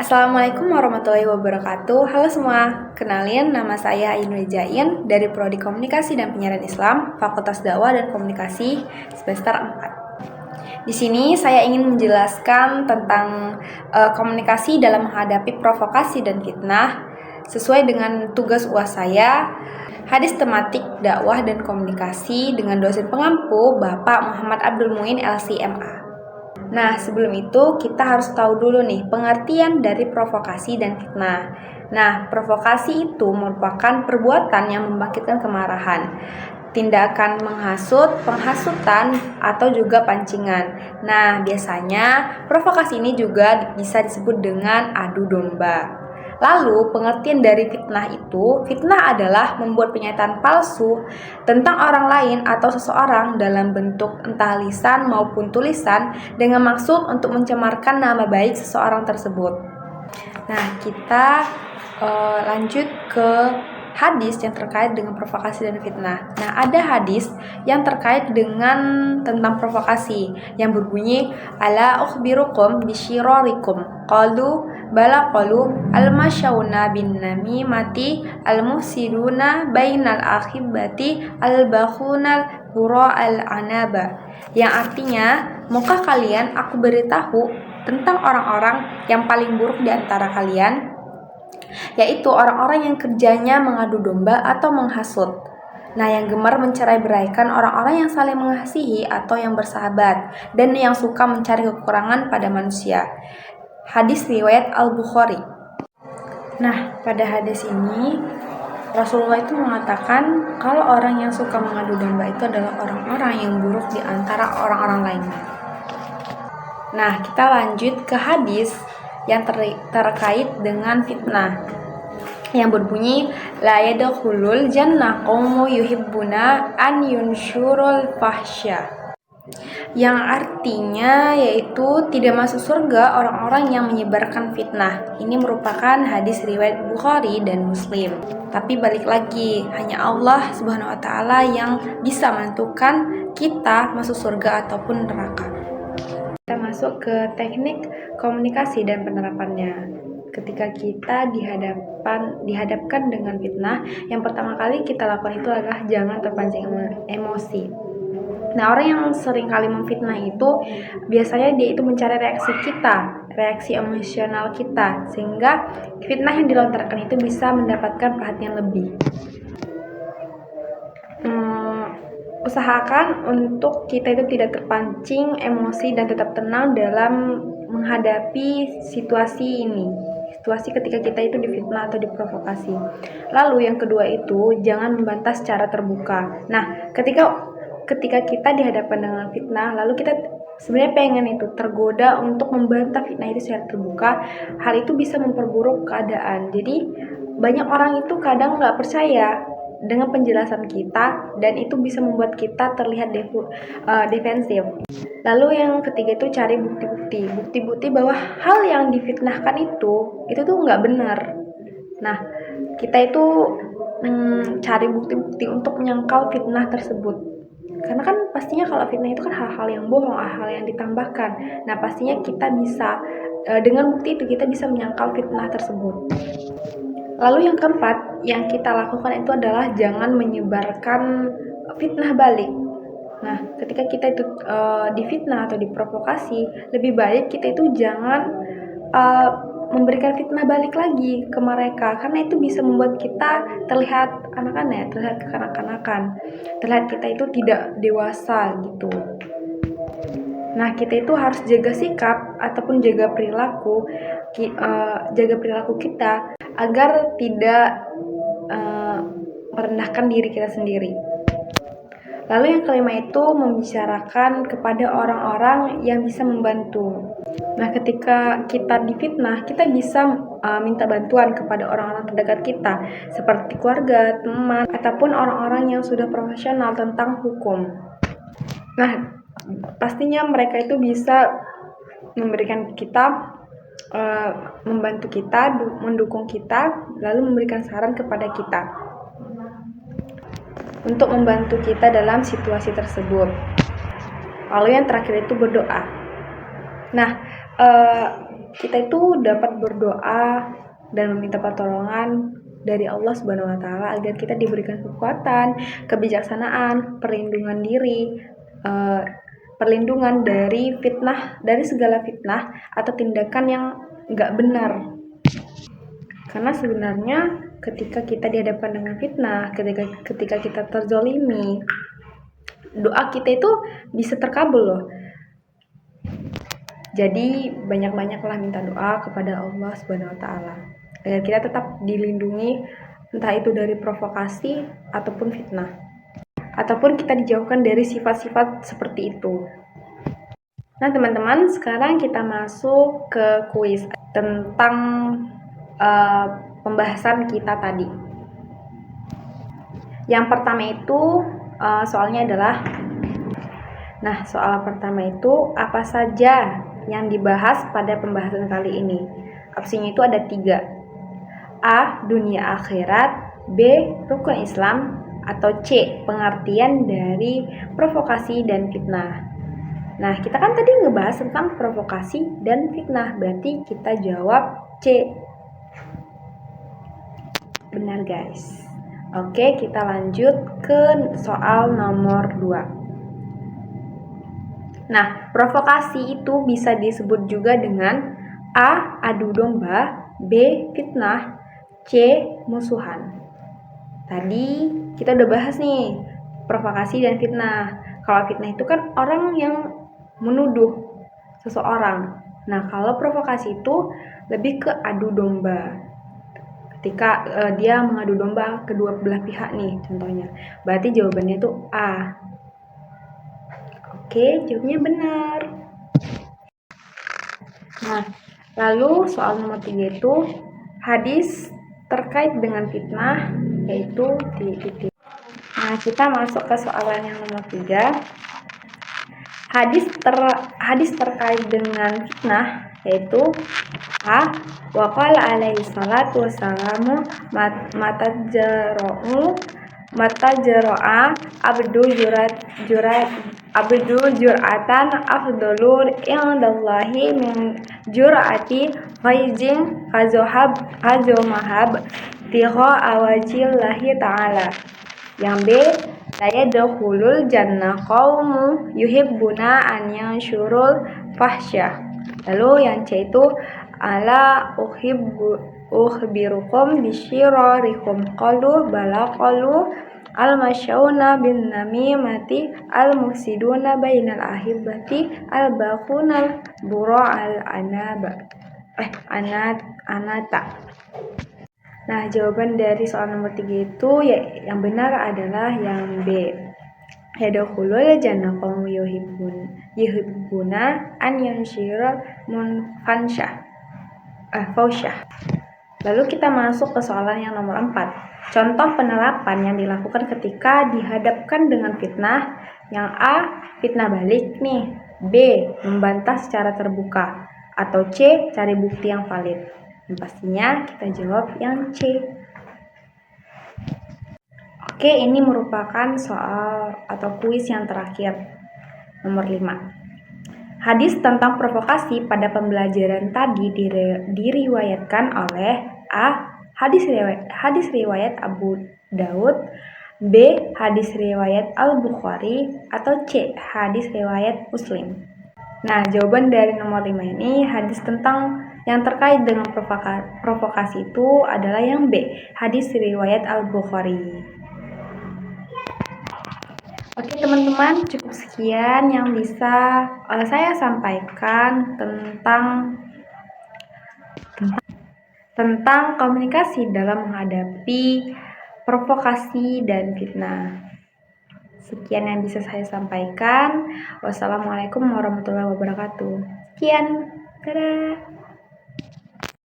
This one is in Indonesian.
Assalamualaikum warahmatullahi wabarakatuh. Halo semua, kenalin nama saya Ainul Jain dari Prodi Komunikasi dan Penyiaran Islam, Fakultas Dakwah dan Komunikasi semester 4. Di sini saya ingin menjelaskan tentang komunikasi dalam menghadapi provokasi dan fitnah sesuai dengan tugas UAS saya, hadis tematik dakwah dan komunikasi dengan dosen pengampu Bapak Muhammad Abdul Muin LCMA. Nah, sebelum itu kita harus tahu dulu nih pengertian dari provokasi dan fitnah. Nah, provokasi itu merupakan perbuatan yang membangkitkan kemarahan, tindakan menghasut, penghasutan, atau juga pancingan. Nah, biasanya provokasi ini juga bisa disebut dengan adu domba. Lalu, pengertian dari fitnah itu, fitnah adalah membuat pernyataan palsu tentang orang lain atau seseorang dalam bentuk entah lisan maupun tulisan dengan maksud untuk mencemarkan nama baik seseorang tersebut. Nah, kita lanjut ke hadis yang terkait dengan provokasi dan fitnah. Nah, ada hadis yang terkait dengan tentang provokasi yang berbunyi ala ukhbirukum bisyirarikum qalu bala qalu al-masyauna bin namimati al-mufsiduna bainal akhibati al-bakhunal hura al-anaba, yang artinya, maukah kalian aku beritahu tentang orang-orang yang paling buruk di antara kalian, yaitu orang-orang yang kerjanya mengadu domba atau menghasut. Nah, yang gemar mencerai-beraikan orang-orang yang saling mengasihi atau yang bersahabat, dan yang suka mencari kekurangan pada manusia. Hadis riwayat Al-Bukhari. Nah, pada hadis ini Rasulullah itu mengatakan kalau orang yang suka mengadu domba itu adalah orang-orang yang buruk di antara orang-orang lainnya. Nah, kita lanjut ke hadis yang terkait dengan fitnah yang berbunyi la yadkhulul jannah qaumun yuhibbuna an yunsyurul fahsya, yang artinya yaitu tidak masuk surga orang-orang yang menyebarkan fitnah. Ini merupakan hadis riwayat Bukhari dan Muslim. Tapi balik lagi, hanya Allah Subhanahu wa taala yang bisa menentukan kita masuk surga ataupun neraka. Kita masuk ke teknik komunikasi dan penerapannya. Ketika kita dihadapkan dengan fitnah, yang pertama kali kita lakukan itu adalah jangan terpancing emosi. Nah, orang yang sering kali memfitnah itu biasanya dia itu mencari reaksi emosional kita, sehingga fitnah yang dilontarkan itu bisa mendapatkan perhatian lebih. Usahakan untuk kita itu tidak terpancing emosi dan tetap tenang dalam menghadapi situasi ini. Situasi ketika kita itu difitnah atau diprovokasi. Lalu yang kedua itu jangan membantah secara terbuka. Nah, ketika kita dihadapkan dengan fitnah, lalu kita sebenarnya pengen itu tergoda untuk membantah fitnah itu secara terbuka, hal itu bisa memperburuk keadaan. Jadi banyak orang itu kadang nggak percaya dengan penjelasan kita, dan itu bisa membuat kita terlihat defensif. Lalu yang ketiga itu cari bukti-bukti bahwa hal yang difitnahkan itu tuh nggak benar. Nah, kita itu cari bukti-bukti untuk menyangkal fitnah tersebut. Karena kan pastinya kalau fitnah itu kan hal-hal yang bohong, hal yang ditambahkan. Nah, pastinya kita bisa dengan bukti itu kita bisa menyangkal fitnah tersebut. Lalu yang keempat yang kita lakukan itu adalah jangan menyebarkan fitnah balik. Nah, ketika kita itu difitnah atau diprovokasi, lebih baik kita itu jangan memberikan fitnah balik lagi ke mereka, karena itu bisa membuat kita terlihat terlihat kekanak-kanakan, terlihat kita itu tidak dewasa gitu. Nah, kita itu harus jaga sikap ataupun jaga perilaku kita agar tidak merendahkan diri kita sendiri. Lalu yang kelima itu membicarakan kepada orang-orang yang bisa membantu. Nah, ketika kita difitnah, kita bisa minta bantuan kepada orang-orang terdekat kita, seperti keluarga, teman, ataupun orang-orang yang sudah profesional tentang hukum. Nah, pastinya mereka itu bisa memberikan kita, membantu kita, mendukung kita, lalu memberikan saran kepada kita untuk membantu kita dalam situasi tersebut. Lalu yang terakhir itu berdoa. Nah, kita itu dapat berdoa dan meminta pertolongan dari Allah Subhanahu wa taala agar kita diberikan kekuatan, kebijaksanaan, perlindungan diri, perlindungan dari fitnah, dari segala fitnah atau tindakan yang nggak benar. Karena sebenarnya ketika kita dihadapkan dengan fitnah, ketika kita terzolimi, doa kita itu bisa terkabul loh. Jadi banyak-banyaklah minta doa kepada Allah Subhanahu wa taala agar kita tetap dilindungi, entah itu dari provokasi ataupun fitnah, ataupun kita dijauhkan dari sifat-sifat seperti itu. Nah teman-teman, sekarang kita masuk ke kuis tentang pembahasan kita tadi. Yang pertama itu soalnya adalah, nah soal pertama itu apa saja yang dibahas pada pembahasan kali ini? Opsinya itu ada 3. A. Dunia akhirat, B. Rukun Islam, atau C. Pengertian dari provokasi dan fitnah. Nah, kita kan tadi ngebahas tentang provokasi dan fitnah, berarti kita jawab C. Benar guys. Oke, kita lanjut ke soal nomor 2. Nah, provokasi itu bisa disebut juga dengan A. Adu domba, B. Fitnah, C. Musuhan. Tadi kita udah bahas nih provokasi dan fitnah. Kalau fitnah itu kan orang yang menuduh seseorang. Nah, kalau provokasi itu lebih ke adu domba. Ketika dia mengadu domba kedua belah pihak nih contohnya. Berarti jawabannya itu A. Oke, jawabnya benar. Nah, lalu soal nomor 3 itu hadis terkait dengan fitnah, yaitu titik. Nah, kita masuk ke soalan yang nomor 3. Hadis terkait dengan fitnah, yaitu A. Wa qala alaihi salatu wassalamu matajarra'a abdu jur'atan afdalur indallahi min jur'ati ghaizin mahab tiha awajillahi ta'ala. Yang B. La yadkhulul jannah qaumu yuhibbuna an yanshurul fahsyah. Lalu yang C itu ala ukhbirukum bisyirarikum qalu bala qalu al-masyawna bin namimati al-mufsiduna bainal ahibati al-bakhunal bura anata. Nah, jawaban dari soal nomor 3 itu yang benar adalah yang B. Yadkhulul jannah qaumu yuhibbuna an yanshirul fausyah. Lalu kita masuk ke soalan yang nomor 4. Contoh penerapan yang dilakukan ketika dihadapkan dengan fitnah. Yang A. Fitnah balik nih. B. Membantah secara terbuka. Atau C. Cari bukti yang valid. Dan pastinya kita jawab yang C. Oke, ini merupakan soal atau kuis yang terakhir, nomor 5. Hadis tentang provokasi pada pembelajaran tadi diriwayatkan oleh A. Hadis riwayat Abu Daud, B. Hadis riwayat Al-Bukhari, atau C. Hadis riwayat Muslim. Nah, jawaban dari nomor 5 ini hadis tentang yang terkait dengan provokasi itu adalah yang B. Hadis riwayat Al-Bukhari. Oke teman-teman, cukup sekian yang bisa saya sampaikan tentang komunikasi dalam menghadapi provokasi dan fitnah. Sekian yang bisa saya sampaikan. Wassalamualaikum warahmatullahi wabarakatuh. Sekian, dadah.